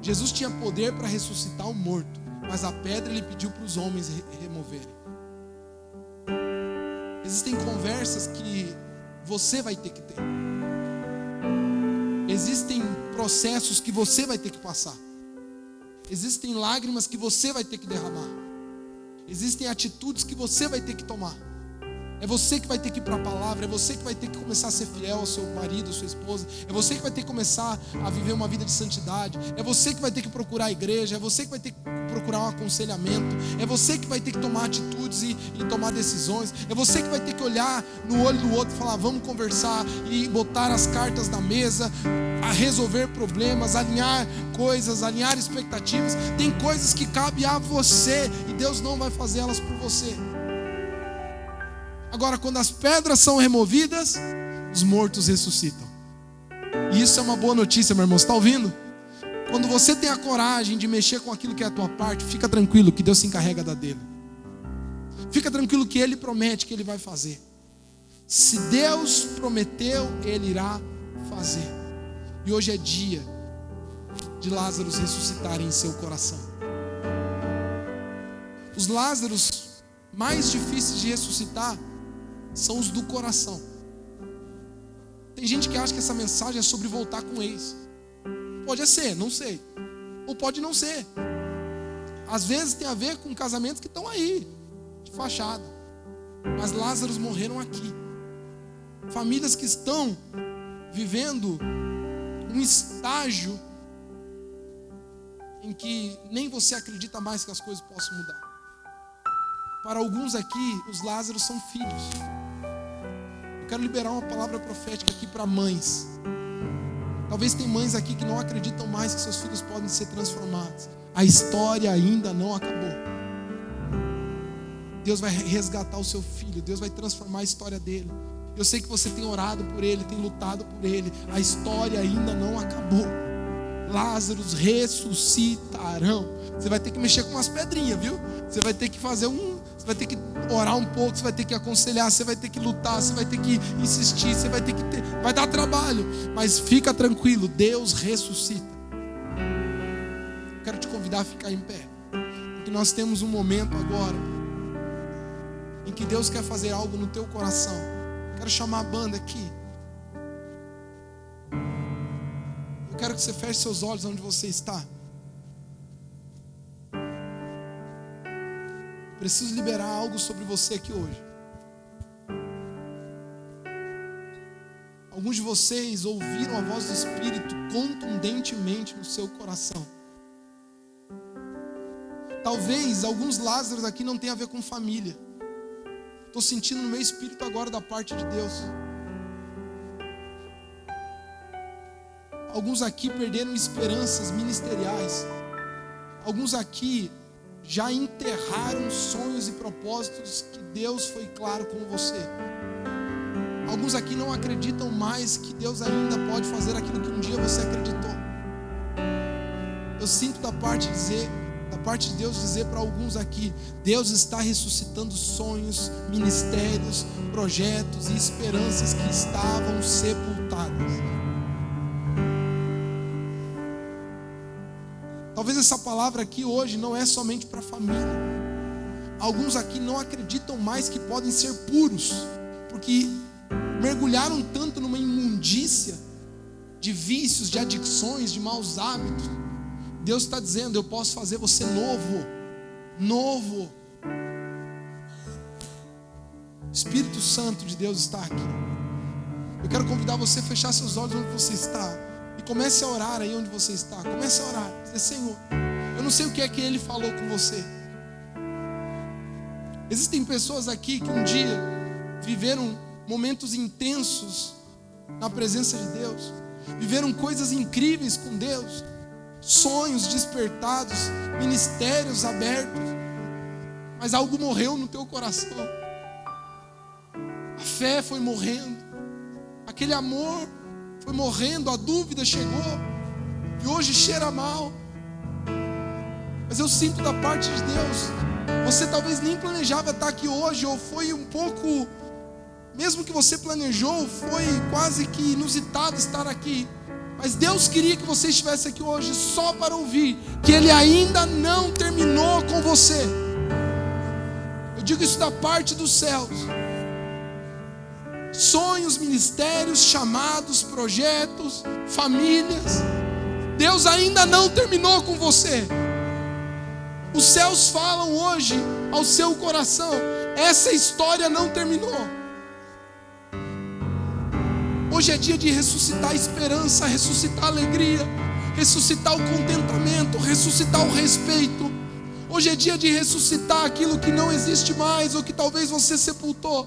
Jesus tinha poder para ressuscitar o morto, mas a pedra Ele pediu para os homens removerem. Existem conversas que você vai ter que ter. Existem processos que você vai ter que passar. Existem lágrimas que você vai ter que derramar. Existem atitudes que você vai ter que tomar. É você que vai ter que ir para a palavra. É você que vai ter que começar a ser fiel ao seu marido, à sua esposa. É você que vai ter que começar a viver uma vida de santidade. É você que vai ter que procurar a igreja. É você que vai ter que procurar um aconselhamento. É você que vai ter que tomar atitudes e tomar decisões. É você que vai ter que olhar no olho do outro e falar, vamos conversar e botar as cartas na mesa, a resolver problemas, alinhar coisas, alinhar expectativas. Tem coisas que cabem a você e Deus não vai fazer elas por você. Agora, quando as pedras são removidas, os mortos ressuscitam. E isso é uma boa notícia, meu irmão. Você está ouvindo? Quando você tem a coragem de mexer com aquilo que é a tua parte, fica tranquilo que Deus se encarrega da dele. Fica tranquilo que Ele promete que Ele vai fazer. Se Deus prometeu, Ele irá fazer. E hoje é dia de Lázaros ressuscitarem em seu coração. Os Lázaros mais difíceis de ressuscitar são os do coração. Tem gente que acha que essa mensagem é sobre voltar com o ex. Pode ser, não sei. Ou pode não ser. Às vezes tem a ver com casamentos que estão aí, de fachada. Mas Lázaros morreram aqui. Famílias que estão vivendo um estágio em que nem você acredita mais que as coisas possam mudar. Para alguns aqui, os Lázaros são filhos. Eu quero liberar uma palavra profética aqui para mães. Talvez tem mães aqui que não acreditam mais que seus filhos podem ser transformados. A história ainda não acabou. Deus vai resgatar o seu filho. Deus vai transformar a história dele. Eu sei que você tem orado por ele, tem lutado por ele. A história ainda não acabou. Lázaros ressuscitarão. Você vai ter que mexer com umas pedrinhas, viu? Você vai ter que fazer você vai ter que orar um pouco, você vai ter que aconselhar, você vai ter que lutar, você vai ter que insistir, você vai ter que vai dar trabalho, mas fica tranquilo, Deus ressuscita. Eu quero te convidar a ficar em pé, porque nós temos um momento agora em que Deus quer fazer algo no teu coração. Quero chamar a banda aqui. quero que você feche seus olhos onde você está. Preciso liberar algo sobre você aqui hoje. Alguns de vocês ouviram a voz do Espírito contundentemente no seu coração. Talvez alguns Lázaros aqui não tenham a ver com família. Estou sentindo no meu espírito agora da parte de Deus. Alguns aqui perderam esperanças ministeriais. Alguns aqui já enterraram sonhos e propósitos que Deus foi claro com você. Alguns aqui não acreditam mais que Deus ainda pode fazer aquilo que um dia você acreditou. Eu sinto da parte de Deus dizer para alguns aqui: Deus está ressuscitando sonhos, ministérios, projetos e esperanças que estavam sepultadas. Talvez essa palavra aqui hoje não é somente para a família. Alguns aqui não acreditam mais que podem ser puros, porque mergulharam tanto numa imundícia de vícios, de adicções, de maus hábitos. Deus está dizendo: eu posso fazer você novo. O Espírito Santo de Deus está aqui. Eu quero convidar você a fechar seus olhos onde você está e comece a orar aí onde você está. Comece a orar, dizer: Senhor, eu não sei o que é que Ele falou com você. Existem pessoas aqui que um dia viveram momentos intensos na presença de Deus, viveram coisas incríveis com Deus, sonhos despertados, ministérios abertos, mas algo morreu no teu coração. A fé foi morrendo, aquele amor foi morrendo, a dúvida chegou e hoje cheira mal. Mas eu sinto da parte de Deus, você talvez nem planejava estar aqui hoje, ou foi um pouco, mesmo que você planejou, foi quase que inusitado estar aqui. Mas Deus queria que você estivesse aqui hoje só para ouvir que Ele ainda não terminou com você. Eu digo isso da parte dos céus. Sonhos, ministérios, chamados, projetos, famílias, Deus ainda não terminou com você. Os céus falam hoje ao seu coração: essa história não terminou. Hoje é dia de ressuscitar a esperança, ressuscitar a alegria, ressuscitar o contentamento, ressuscitar o respeito. Hoje é dia de ressuscitar aquilo que não existe mais, ou que talvez você sepultou.